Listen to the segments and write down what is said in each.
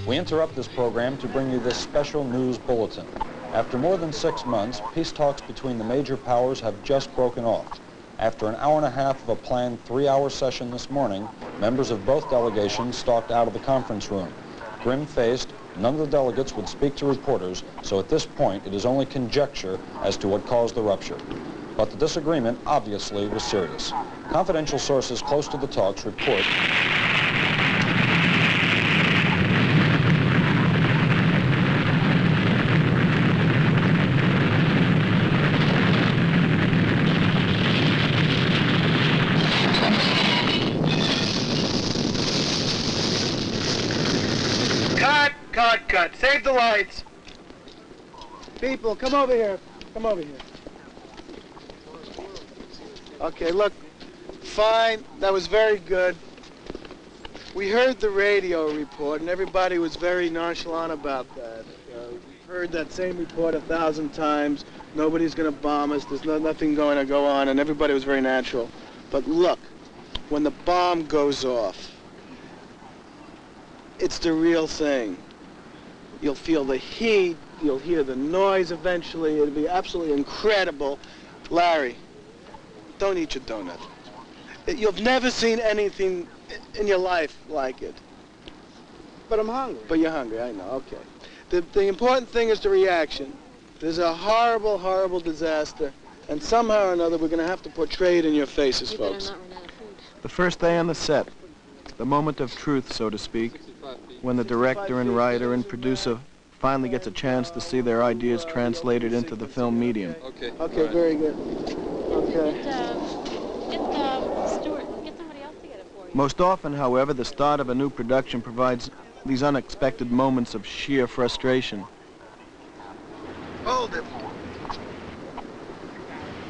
We interrupt this program to bring you this special news bulletin. After more than 6 months, peace talks between the major powers have just broken off. After an hour and a half of a planned 3-hour session this morning, members of both delegations stalked out of the conference room. Grim-faced, none of the delegates would speak to reporters, so at this point it is only conjecture as to what caused the rupture. But the disagreement obviously was serious. Confidential sources close to the talks report Cut. Save the lights. People, come over here. Come over here. Okay, look. Fine. That was very good. We heard the radio report, and everybody was very nonchalant about that. We've heard that same report 1,000 times. Nobody's going to bomb us. There's nothing going to go on, and everybody was very natural. But look, when the bomb goes off, it's the real thing. You'll feel the heat, you'll hear the noise eventually, it'll be absolutely incredible. Larry, don't eat your donut. You've never seen anything in your life like it. But I'm hungry. But you're hungry, I know, okay. The important thing is the reaction. There's a horrible, horrible disaster, and somehow or another we're going to have to portray it in your faces, folks. The first day on the set, the moment of truth, so to speak, when the director and writer and producer finally gets a chance to see their ideas translated into the film medium. Okay, very good. Okay. Get Stuart, get somebody else to get it for you. Most often, however, the start of a new production provides these unexpected moments of sheer frustration. Hold it.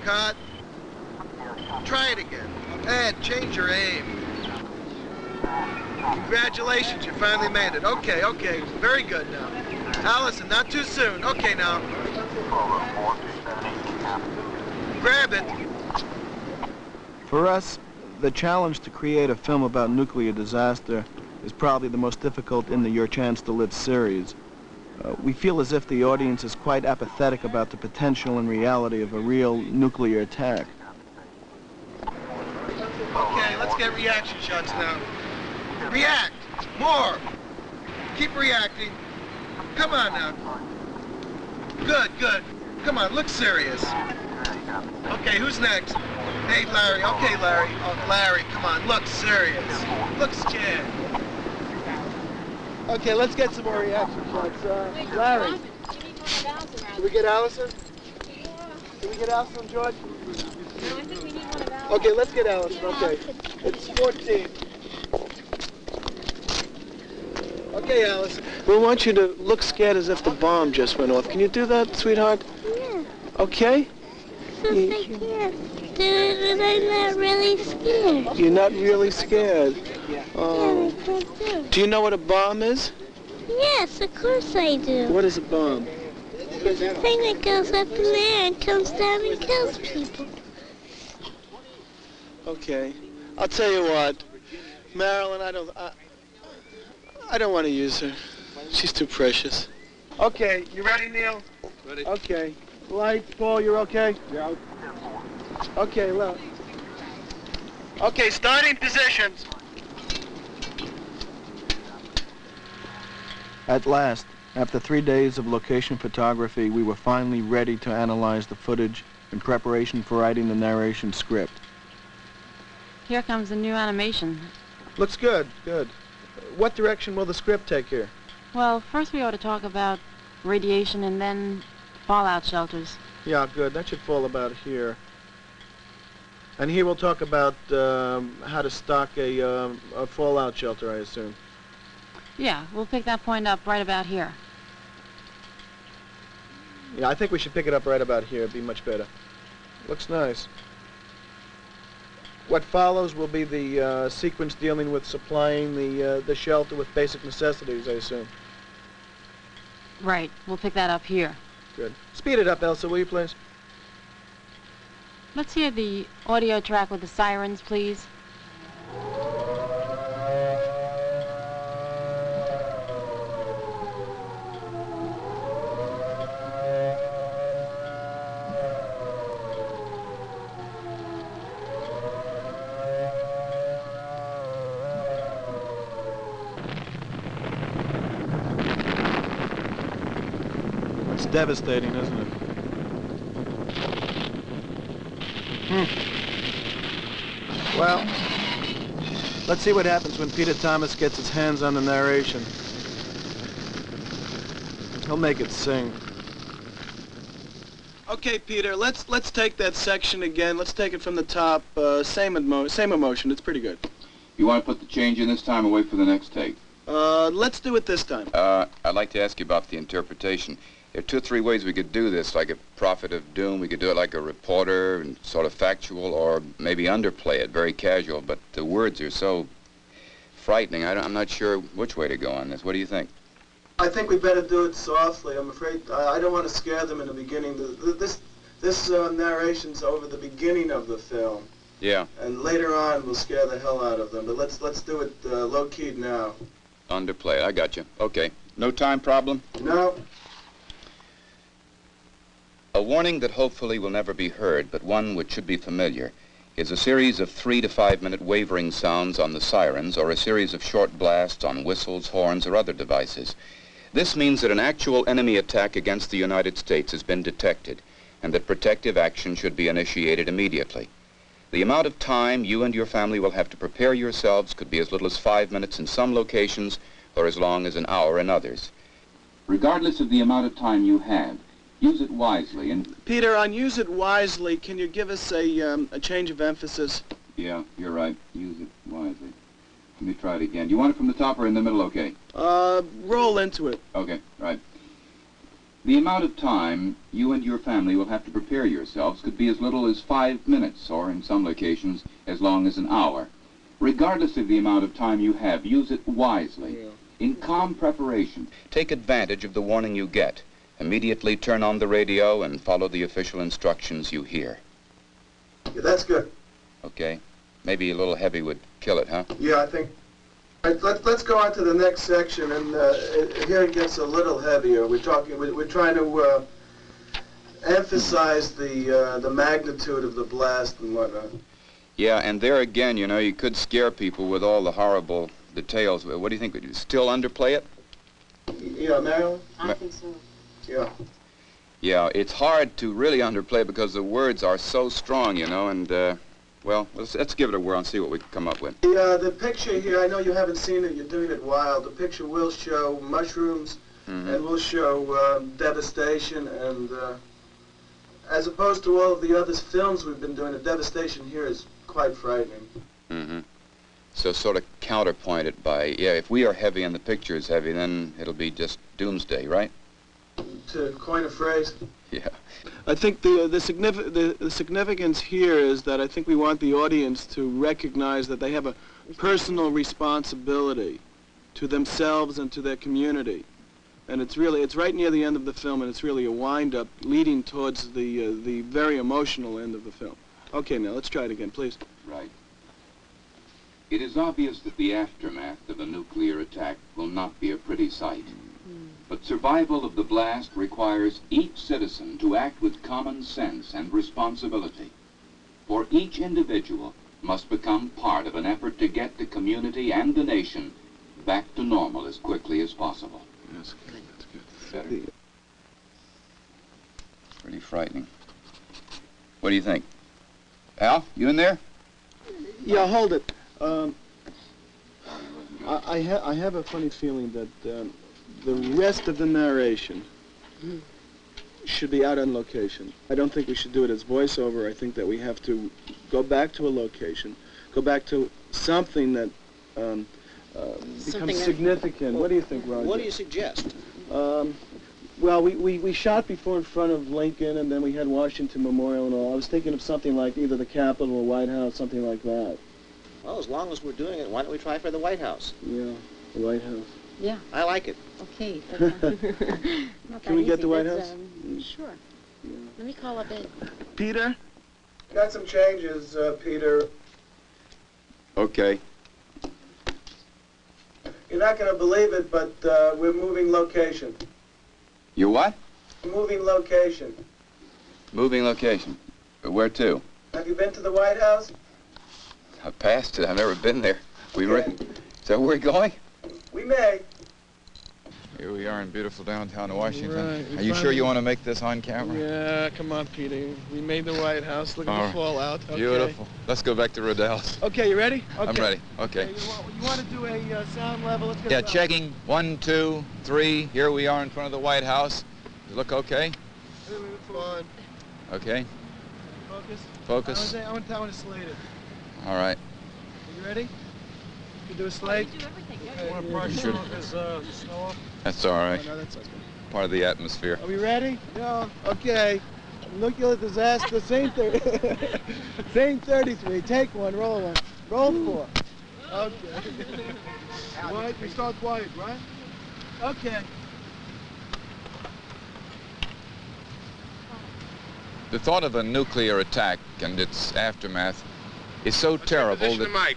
Cut. Try it again. Ed, change your aim. Congratulations, you finally made it. Okay, very good now. Allison, not too soon. Okay, now. Grab it. For us, the challenge to create a film about nuclear disaster is probably the most difficult in the Your Chance to Live series. We feel as if the audience is quite apathetic about the potential and reality of a real nuclear attack. Okay, let's get reaction shots now. React! More! Keep reacting. Come on now. Good. Come on, look serious. Okay, who's next? Hey, Larry. Okay, Larry. Oh, Larry, come on, look serious. Look scared. Okay, let's get some more reaction shots. Larry. Can we get Allison? Can we get Allison, George? No, I think we need one of ours. Okay, let's get Allison. Okay. It's 14. Okay, Alice. We want you to look scared as if the bomb just went off. Can you do that, sweetheart? Yeah. Okay? So I can't do it, but I'm not really scared. You're not really scared? Yeah, I can't do it. Do you know what a bomb is? Yes, of course I do. What is a bomb? It's a thing that goes up in the air and comes down and kills people. Okay. I'll tell you what. Marilyn, I don't want to use her. She's too precious. Okay, you ready, Neil? Ready. Okay. Lights, Paul, you're okay? Yeah. Okay, look. Okay, starting positions. At last, after 3 days of location photography, we were finally ready to analyze the footage in preparation for writing the narration script. Here comes the new animation. Looks good. What direction will the script take here? Well, first we ought to talk about radiation and then fallout shelters. Yeah, good. That should fall about here. And here we'll talk about how to stock a fallout shelter, I assume. Yeah, we'll pick that point up right about here. Yeah, I think we should pick it up right about here. It'd be much better. Looks nice. What follows will be the sequence dealing with supplying the shelter with basic necessities, I assume. Right, we'll pick that up here. Good. Speed it up, Elsa, will you, please? Let's hear the audio track with the sirens, please. devastating, isn't it? Well, let's see what happens when Peter Thomas gets his hands on the narration. He'll make it sing. Okay, Peter, let's take that section again. Let's take it from the top. Same emotion. It's pretty good. You want to put the change in this time or wait for the next take? Let's do it this time. I'd like to ask you about the interpretation. There are 2 or 3 ways we could do this, like a prophet of doom. We could do it like a reporter and sort of factual, or maybe underplay it, very casual. But the words are so frightening. I'm not sure which way to go on this. What do you think? I think we better do it softly. I'm afraid I don't want to scare them in the beginning. This narration's over the beginning of the film. Yeah. And later on, we'll scare the hell out of them. But let's do it low-keyed now. Underplay it. I got you. Okay. No time problem? No. A warning that hopefully will never be heard, but one which should be familiar, is a series of 3 to 5 minute wavering sounds on the sirens, or a series of short blasts on whistles, horns, or other devices. This means that an actual enemy attack against the United States has been detected, and that protective action should be initiated immediately. The amount of time you and your family will have to prepare yourselves could be as little as 5 minutes in some locations, or as long as an hour in others. Regardless of the amount of time you have, use it wisely and... Peter, on use it wisely, can you give us a change of emphasis? Yeah, you're right. Use it wisely. Let me try it again. Do you want it from the top or in the middle, okay? Roll into it. Okay, right. The amount of time you and your family will have to prepare yourselves could be as little as 5 minutes, or in some locations, as long as an hour. Regardless of the amount of time you have, use it wisely. Yeah. In calm preparation, take advantage of the warning you get. Immediately turn on the radio and follow the official instructions you hear. Yeah, that's good. Okay? Maybe a little heavy would kill it, huh? Yeah, I think. Let's go on to the next section, and here it gets a little heavier. We're trying to emphasize the magnitude of the blast and whatnot. Yeah, and there again, you know, you could scare people with all the horrible details. What do you think? Would you still underplay it? Yeah, Marilyn? I think so. Yeah. Yeah, it's hard to really underplay because the words are so strong, you know, and, well, let's give it a whirl and see what we can come up with. The picture here, I know you haven't seen it, you're doing it wild. The picture will show mushrooms, and will show devastation, and as opposed to all of the other films we've been doing, the devastation here is quite frightening. Mm-hmm. So sort of counterpoint it by, yeah, if we are heavy and the picture is heavy, then it'll be just doomsday, right? To coin a phrase. Yeah. I think the significance here is that I think we want the audience to recognize that they have a personal responsibility to themselves and to their community. And it's right near the end of the film, and it's really a wind-up leading towards the very emotional end of the film. Okay, now let's try it again, please. Right. It is obvious that the aftermath of a nuclear attack will not be a pretty sight. But survival of the blast requires each citizen to act with common sense and responsibility. For each individual must become part of an effort to get the community and the nation back to normal as quickly as possible. Yes, that's good. Better. Pretty frightening. What do you think? Al, you in there? Yeah, hold it. I have a funny feeling that the rest of the narration should be out on location. I don't think we should do it as voiceover. I think that we have to go back to a location, go back to something that becomes significant. What do you think, Roger? What do you suggest? Well, we shot before in front of Lincoln, and then we had Washington Memorial and all. I was thinking of something like either the Capitol or White House, something like that. Well, as long as we're doing it, why don't we try for the White House? Yeah, the White House. Yeah. I like it. Okay. Can we get the White House? Sure. Yeah. Let me call up Ed. Peter? Got some changes, Peter. Okay. You're not going to believe it, but we're moving location. You what? Moving location. Moving location. Where to? Have you been to the White House? I passed it. I've never been there. Okay. Is that where we're going? We may. Here we are in beautiful downtown Washington. Right. Are you sure you want to make this on camera? Yeah, come on, Peter. We made the White House. Look at the fallout. Okay. Beautiful. Let's go back to Riddell's. Okay, you ready? Okay. I'm ready. Okay. You want to do a sound level? Let's get Yeah, it checking. 1, 2, 3. Here we are in front of the White House. Does it look okay? Fine. Okay. Focus. Focus. I want to slate it. All right. Are you ready? You do a slate? You do everything. Okay. Want to brush Sure. snow off? That's all right. Oh, no, that's okay. Part of the atmosphere. Are we ready? Yeah. Okay. Nuclear disaster, same 33. Take one, roll one. Roll 4. Okay. Quiet, you start quiet, right? Okay. The thought of a nuclear attack and its aftermath is so terrible that...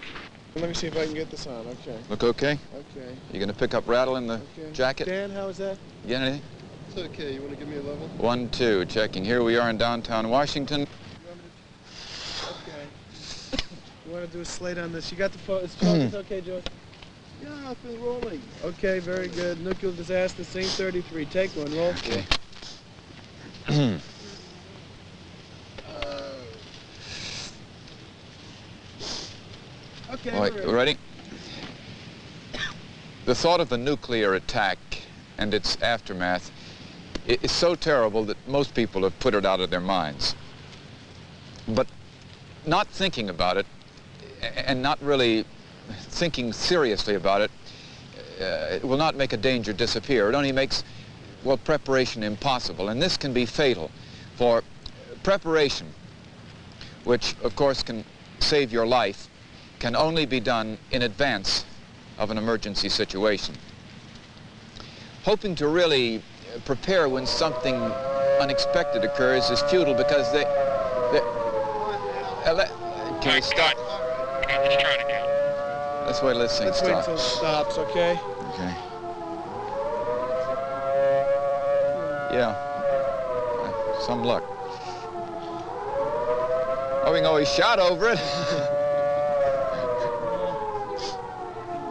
Let me see if I can get this on. Okay. Look okay? Okay. You gonna pick up rattle in the Okay. jacket? Dan, how is that? You get anything? It's okay. You want to give me a level? 1, 2, checking. Here we are in downtown Washington. Okay. You want to do a slate on this? You got the focus. It's okay, George? Yeah, I feel rolling. Okay, very good. Nuclear disaster, scene 33. Take one, roll 4. Okay. Okay, All right, we're ready. ready? The thought of a nuclear attack and its aftermath is so terrible that most people have put it out of their minds. But not thinking about it and not really thinking seriously about it, it will not make a danger disappear. It only makes, well, preparation impossible. And this can be fatal. For preparation, which of course can save your life, can only be done in advance of an emergency situation. Hoping to really prepare when something unexpected occurs is futile because can we stop? Let's try it again. Let's wait, let's Let's wait until it stops, okay? Okay. Yeah. Some luck. Oh, we can always shout over it.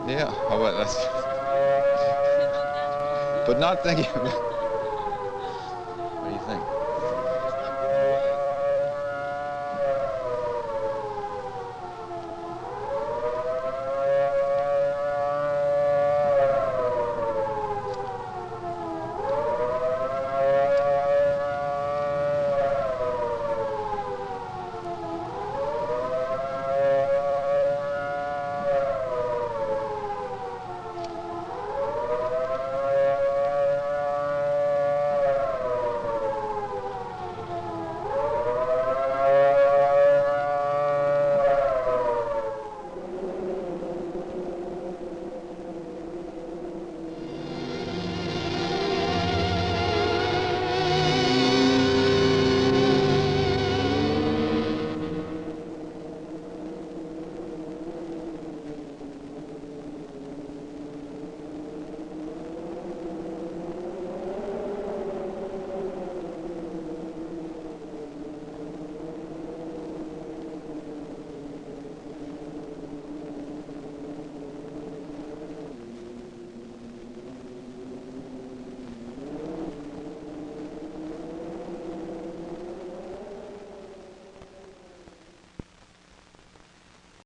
Yeah, how about that? But not thinking of it.